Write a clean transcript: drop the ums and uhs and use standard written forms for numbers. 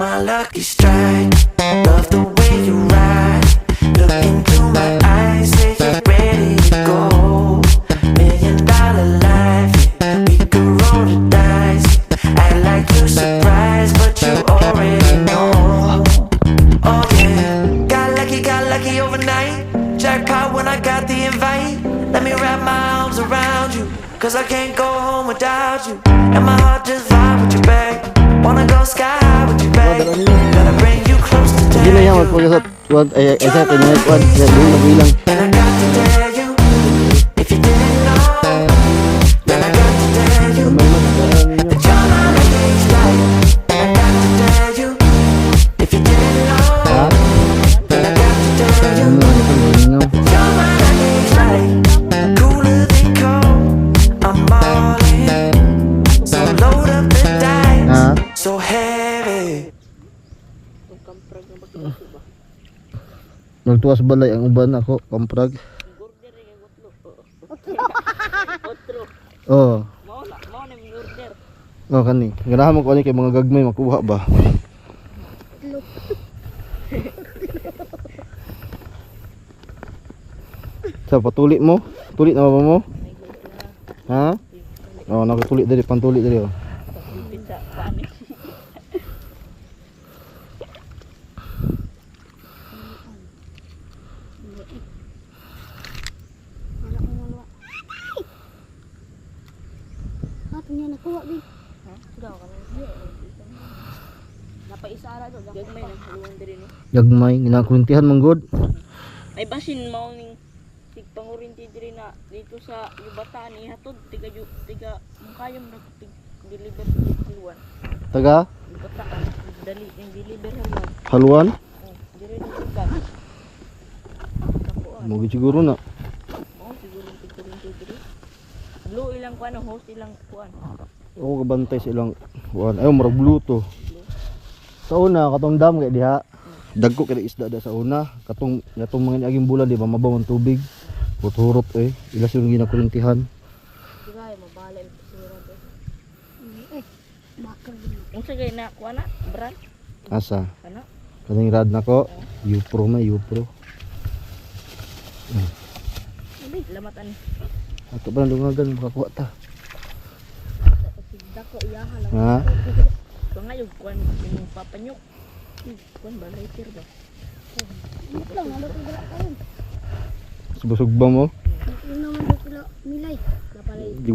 my lucky strike. Love the way you ride. Look into my eyes, say you're ready to go. $1,000,000 life, yeah. We could roll the dice. Act like you're surprised, but you already know. Oh yeah, got lucky overnight. Jackpot when I got the invite. Let me wrap my arms around you, cause I can't go home without you. And my heart just vibe with you, babe. Wanna go sky high with you, babe. Gotta bring you close to Hindi na yan you. magpagkasat. Sa pinagkuhan. Bilang. And I got to tell you, if you didn't know, then I got to tell you that you're my lucky strike. And I got to tell you, if you didn't know, then I got to tell you that you're my lucky strike. Cooler than cold, I'm all in. So load up the dice, so heavy. Nagtuwas balay ang uban ako, kamprag. Oh. Oh kani. Ganahan mo ko ani kay mga gagmay makuha ba. Sa patuli mo? Tulit na ba mo? Ha? Oh, nakatulit diri, pantulit diri oh. Niya nakuha din. Ha? Daw ka na. Napaisara do, gagmay nang haluan diri ni. Gagmay, ginakuntihan man gud. Ay basin mao ning tigpangurinti diri na dito sa Yubatan ni hatod tiga mukayom na deliver haluan. Taga Yubatan dali yung deliver haluan. haluan. Oh, diri ni Yubatan. Kapuan. Mo siguro na. Oh, siguro tigkurinti diri. Blue ilang kuan host ilang kuan. Ako kabantay sa ilang kuan. Ayo murag blue to. Sa una katong dam kay diha. Dagko kay isda da sa una. Katong mga aging bulan di ba mabaw ang tubig. Puturot ilas yung ginakurintihan. Digay mabalay sira do. Bakal din. Unsa gay na kuan na brand? Asa? Ano? Kaning rad nako. Upro may Upro. Lamatan. Ato ba lungagan makakuha ta? Dako iyaha lang. Ha? Pangayog kuan yung papanyok. Kuan ba later ba? Ito lang, ano kung wala karon. Subusog ba mo? Ito naman daw sila milay. Napalay. Di